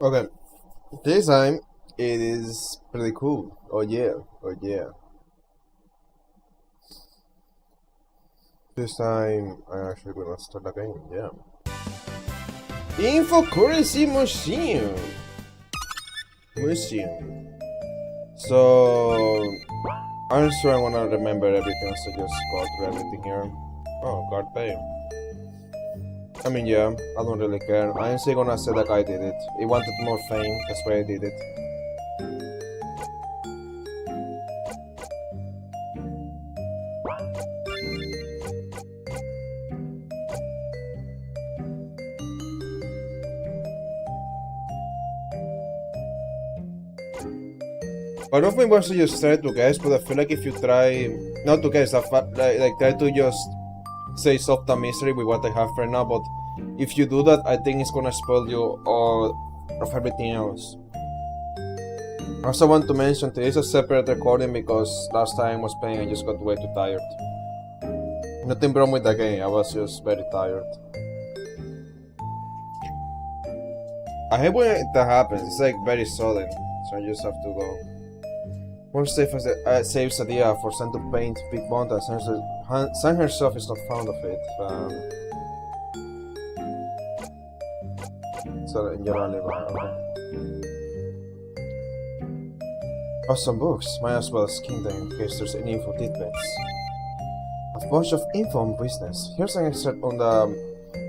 Okay, this time it is pretty cool. Oh yeah, oh yeah. This time I'm actually gonna start the game. Yeah. Info Currency Museum. So I'm sure I wanna remember everything, so just go through everything here. Oh, card pay. I mean, yeah, I don't really care. I'm still gonna say that I did it. He wanted more fame, that's why I did it. Part of me wants to just try to guess, but I feel like if you try, not to guess, like try to just say solve the mystery with what I have right now, but if you do that, I think it's gonna spoil you all of everything else. I also want to mention this is a separate recording because last time I was playing I just got way too tired. Nothing wrong with the game, I was just very tired. I hate when that happens, it's like very sudden, so I just have to go. More safe as saves idea for Sam to paint big mountains. Sam herself is not fond of it. So in general, okay. Awesome books, might as well skim them in case there's any info tidbits. A bunch of info on business. Here's an excerpt on the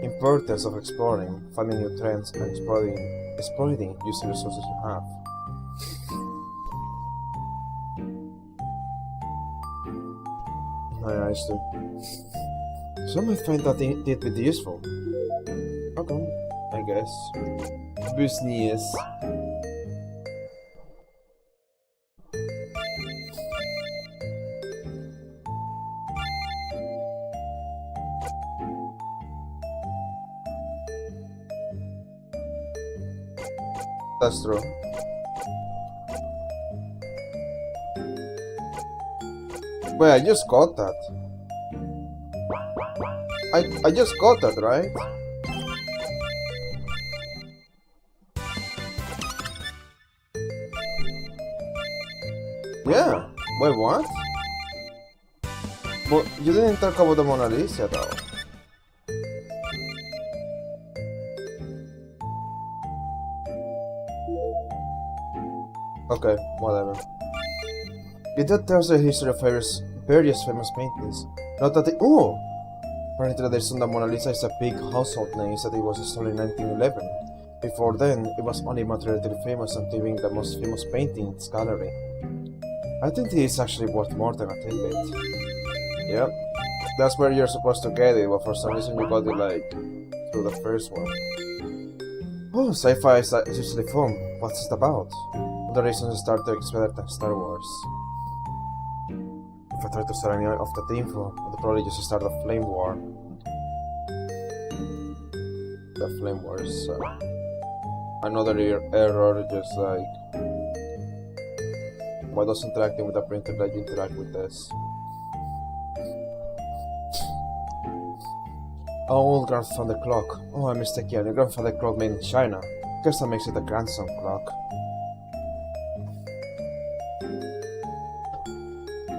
importance of exploring, finding new trends, and exploiting using resources you have. I see. Some might find that tidbit useful. Okay, I guess. Business. That's true. Wait, I just got that. I just got that, right? Yeah. Wait, what? But you didn't talk about the Mona Lisa though. Okay, whatever. It that tells the history of various famous paintings. Not that oh! Apparently the tradition the Mona Lisa is a big household name that it was installed in 1911. Before then, it was only materially famous until being the most famous painting in its gallery. I think this is actually worth more than a tidbit. Yep, that's where you're supposed to get it, but for some reason you got it like through the first one. Oh, sci-fi is usually fun. What's it about? The reasons Star Trek is better than Star Wars. If I try to start any of that info, I'd probably just start a flame war. The flame war is another error, just like why does interacting with the printer let you interact with this? Our old grandfather clock. Oh, I'm mistaken. Your grandfather clock made in China. Guess that makes it a grandson clock.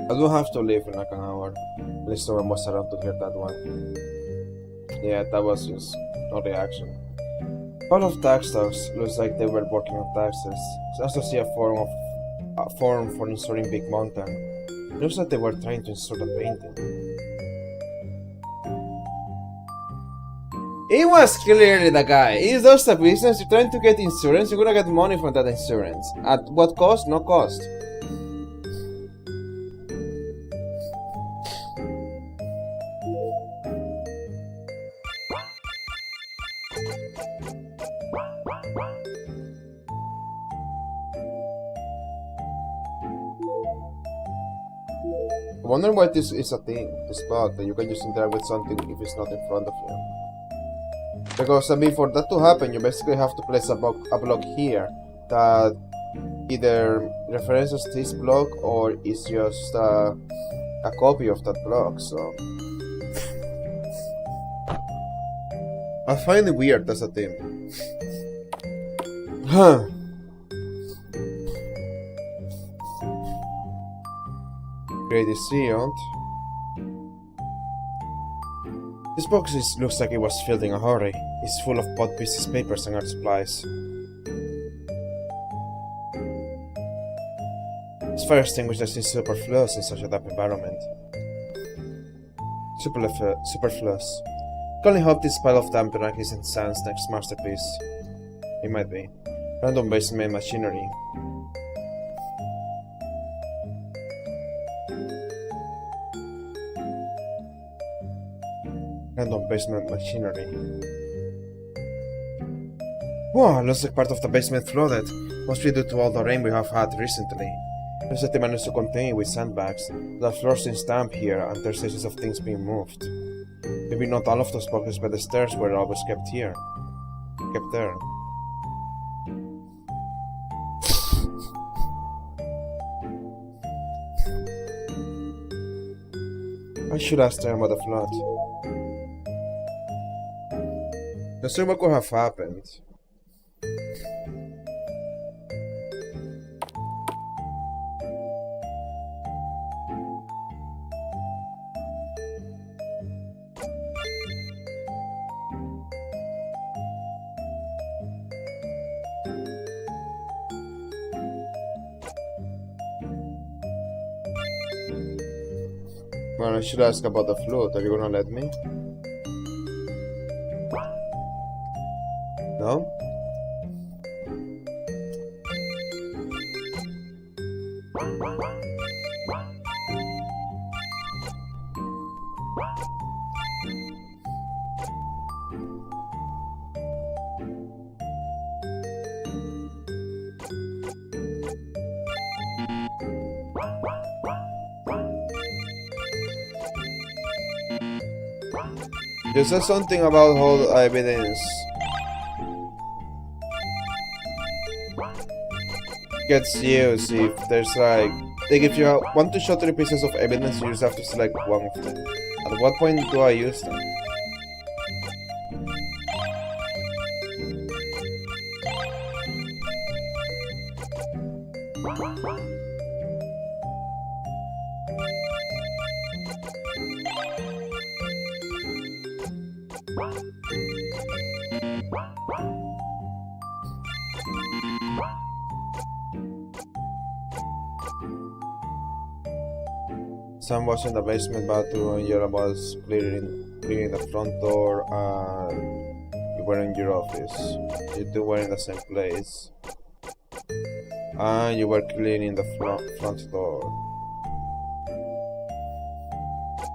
I do have to leave in like an hour. At least no one was around to hear that one. Yeah, that was just no reaction. Part of tax talks looks like they were working on taxes. It's nice to see a form for insuring Big Mountain. Looks like they were trying to insure a painting. It was clearly the guy. Is just a business? You're trying to get insurance, you're gonna get money from that insurance. At what cost? No cost. I wonder why this is a thing, this bug, that you can just interact with something if it's not in front of you. Because, I mean, for that to happen, you basically have to place a block here that either references this block or is just a copy of that block, so... I find it weird, that's a thing. Huh. Great is sealed. This box looks like it was filled in a hurry. It's full of bought pieces, papers, and art supplies. It's fire extinguishers is superfluous in such a damp environment. Superfluous. Can only hope this pile of damp rank isn't Sam's next masterpiece. It might be. Random basement machinery. Random basement machinery. Wow, looks like part of the basement flooded. Must be due to all the rain we have had recently. Looks like they managed to contain it with sandbags. The floors seem damp here, and there's traces of things being moved. Maybe not all of those boxes, but the stairs were always kept here. Kept there. I should ask them about the flood. Let's see what could have happened. Well, I should ask about the flood. Are you gonna let me? No? You said something about how evidence gets used if there's like if you want to show 3 pieces of evidence, you just have to select one of them. At what point do I use them? Sam was in the basement bathroom and Yara was cleaning the front door and you were in your office. You two were in the same place. And you were cleaning the front door.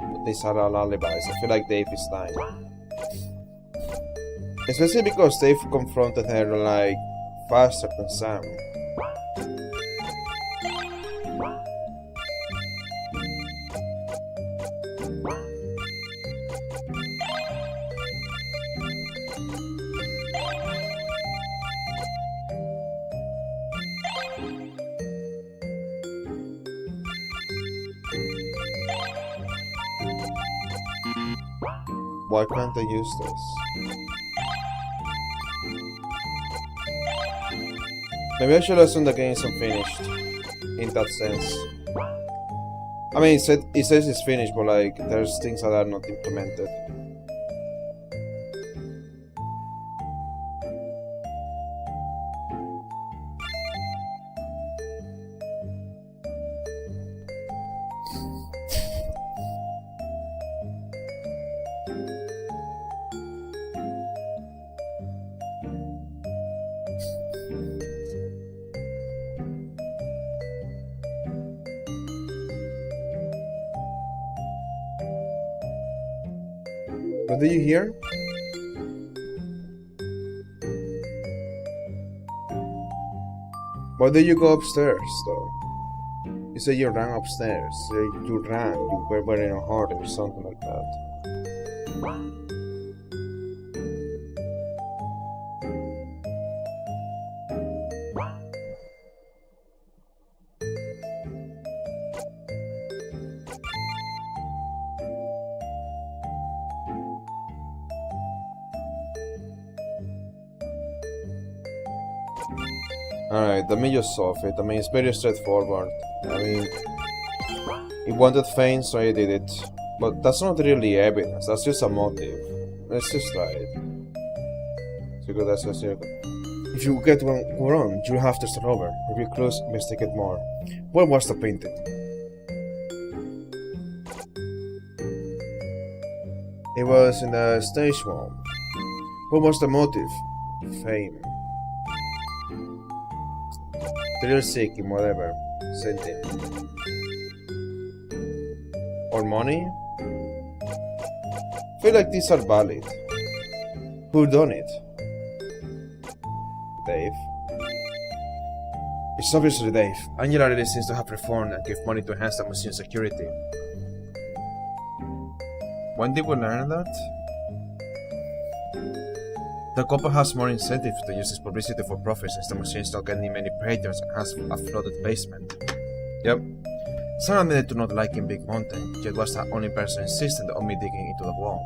But these are all alibis. I feel like Dave is lying. Especially because Dave confronted her like faster than Sam. Why can't I use this? Maybe I should assume the game is unfinished. In that sense. I mean, it says it's finished, but like, there's things that are not implemented. What do you hear? Why do you go upstairs, though? You said you ran upstairs. You ran. You were wearing a heart or something like that. Alright, let me just solve it. I mean, it's very straightforward. I mean, he wanted fame, so he did it. But that's not really evidence, that's just a motive. Let's just try it. So that's a circle. If you get one wrong, you'll have to start over. Review clues, investigate more. Where was the painting? It was in the stage one. What was the motive? Fame. Thrill seeking, whatever. Sentient. Or money? I feel like these are valid. Who done it? Dave. It's obviously Dave. Angela really seems to have reformed and gave money to enhance the museum security. When did we learn that? The couple has more incentive to use this publicity for profit since the museum is not getting many patrons and has a flooded basement. Yep. Sam admitted to not liking Big Mountain, yet was the only person insistent on me digging into the wall.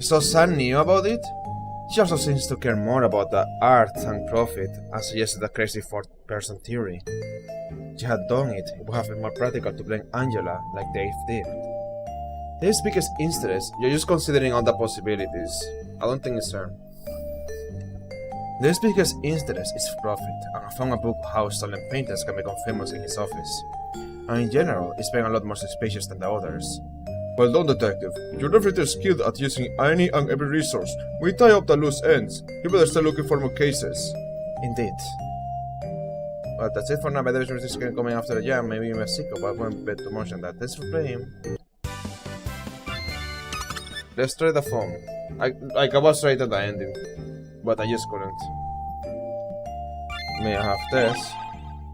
So Sam knew about it? She also seems to care more about the art than profit, as suggested the crazy fourth-person theory. If she had done it, it would have been more practical to blame Angela like Dave did. Dave's biggest interest, you're just considering all the possibilities. I don't think it's her. Dave's biggest interest is profit, and I found a book how stolen paintings can become famous in his office. And in general, it's been a lot more suspicious than the others. Well done, detective. You're definitely skilled at using any and every resource. We tie up the loose ends. You better start looking for more cases. Indeed. Well, that's it for now. Maybe there's a coming after the jam. Maybe I'm a sicko, but I won't bet too much on that. Thanks for playing. Let's try the phone. I was right at the ending, but I just couldn't. May I have this?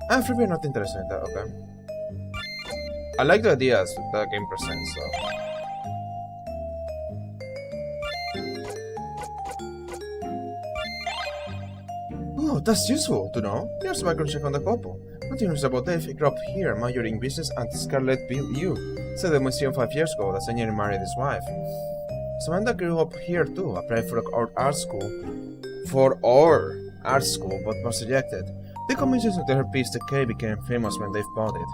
I'm really not interested in that, okay. I like the ideas the game presents, so. Oh, that's useful to know. Here's a background check on the couple. Nothing news about Dave. He grew up here, majoring in business at Scarlet U. Said the museum 5 years ago that Senior married his wife. Samantha grew up here too, applied for our art school. But was rejected. The commission to her piece, The K, became famous when Dave bought it.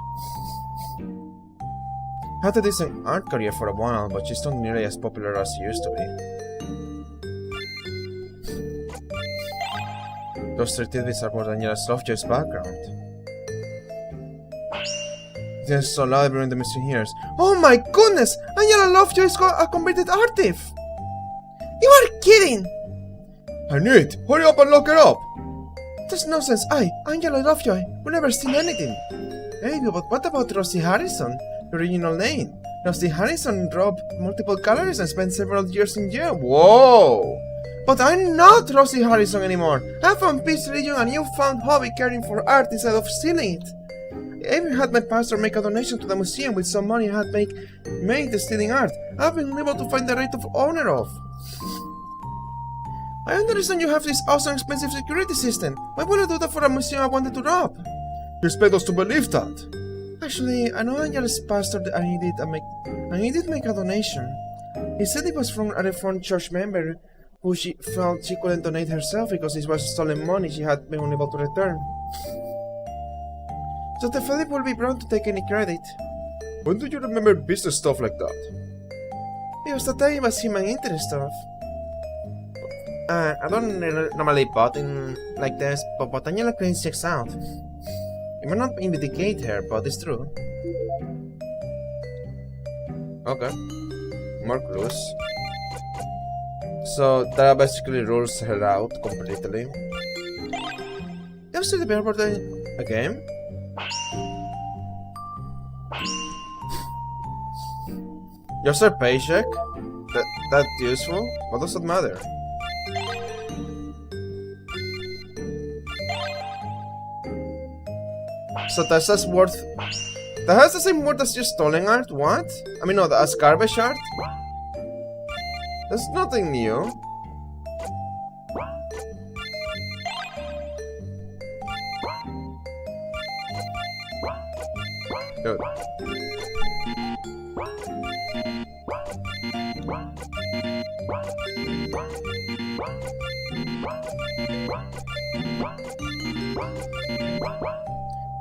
Had a decent art career for a while, but she's not nearly as popular as she used to be. Those 3 tidbits are about Angela's Lovejoy's background. It is so loud everyone in the museum hears. Oh my goodness! Angela Lovejoy is a convicted art thief! You are kidding! I knew it! Hurry up and lock her up! That's nonsense. Angela Lovejoy, will never steal anything. Hey, but what about Rosie Harrison? The original name. Rosie Harrison robbed multiple galleries and spent several years in jail. Whoa! But I'm not Rosie Harrison anymore. I found peace, religion, and newfound hobby caring for art instead of stealing it. I even had my pastor make a donation to the museum with some money I had made stealing art. I've been able to find the right of owner of. I understand you have this awesome expensive security system. Why would I do that for a museum I wanted to rob? You expect us to believe that? Actually, I know Angela's pastor and he did make a donation. He said it was from a Reformed church member who she felt she couldn't donate herself because it was stolen money she had been unable to return. So the Philip will be proud to take any credit. When do you remember business stuff like that? It was the time it was human interest stuff. I don't normally bot in like this, but Angela claims checks out. It might not indicate her, but it's true. Okay. More clues. So that basically rules her out completely. You have still the paper a game? Just her paycheck? That's useful? What does that matter? So that's worth... That has the same worth as just stolen art? What? I mean, no, that's garbage art? That's nothing new. Good.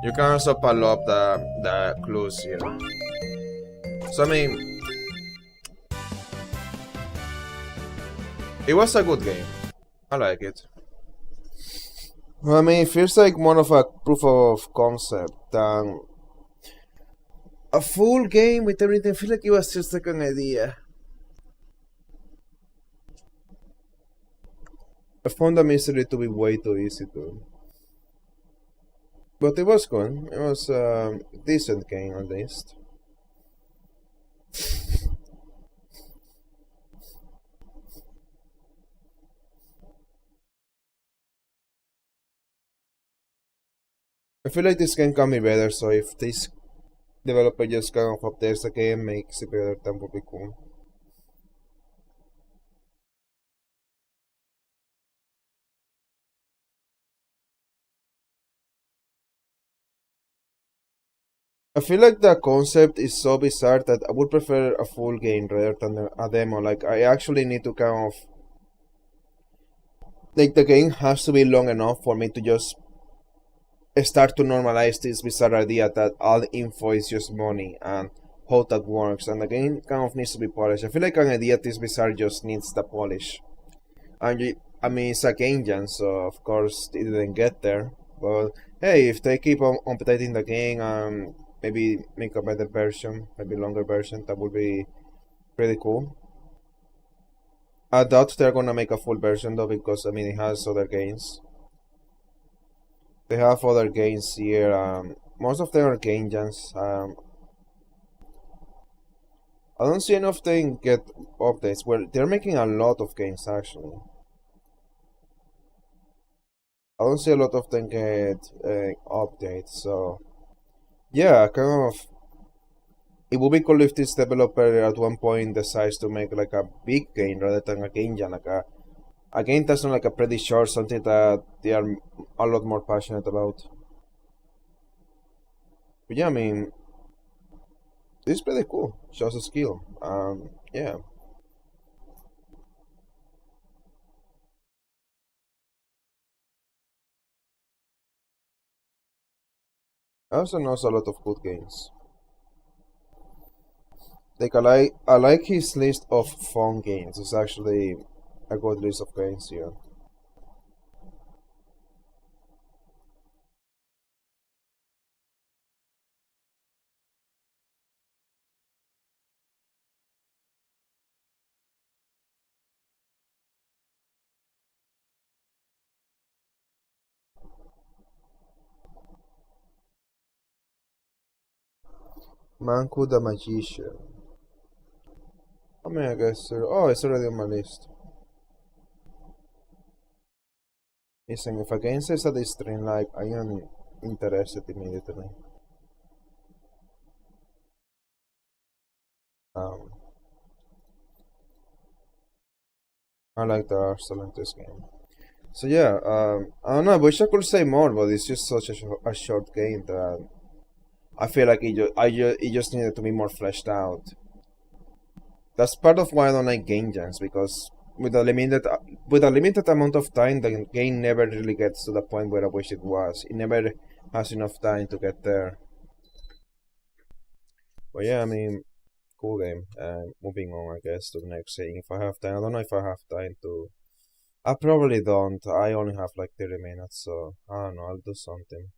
You can also pile up the clues here. So I mean, it was a good game. I like it. Well, I mean, it feels like more of a proof of concept than a full game with everything. I feel like it was just like an idea. I found the mystery to be way too easy to. But it was good. It was a decent game at least. I feel like this game can be better, so if this developer just kind of updates the game, makes it better, that would be cool. I feel like the concept is so bizarre that I would prefer a full game rather than a demo. Like, I actually need to kind of. Like, the game has to be long enough for me to just start to normalize this bizarre idea that all info is just money and how that works, and the game kind of needs to be polished. I feel like an idea this bizarre just needs the polish. And I mean, it's a game jam, so of course it didn't get there. But hey, if they keep on updating the game and maybe make a better version, maybe longer version, that would be pretty cool. I doubt they're gonna make a full version though, because I mean it has other games. They have other games here. Most of them are game jams. I don't see any of them get updates. Well, they're making a lot of games actually. I don't see a lot of them get updates. So yeah, kind of. It would be cool if this developer at one point decides to make like a big game rather than a game jam, like a game that's not like a pretty short, something that they are a lot more passionate about. But yeah, I mean, it's pretty cool. Shows a skill. Yeah. I also know a lot of good games. Like I like his list of fun games. It's actually a good list of games here. Manku the Magician. I mean, I guess. Oh, it's already on my list. Listen, if a game says that it's streamlined, I am interested immediately. Um, I like the art style in this game. So yeah, I don't know. I wish I could say more, but it's just such a short game that I feel like it just needed to be more fleshed out. That's part of why I don't like game jams, because with a limited amount of time, the game never really gets to the point where I wish it was. It never has enough time to get there. But yeah, I mean, cool game. Moving on, I guess, to the next thing. If I have time, I don't know if I have time to. I probably don't. I only have like 30 minutes, so I don't know. I'll do something.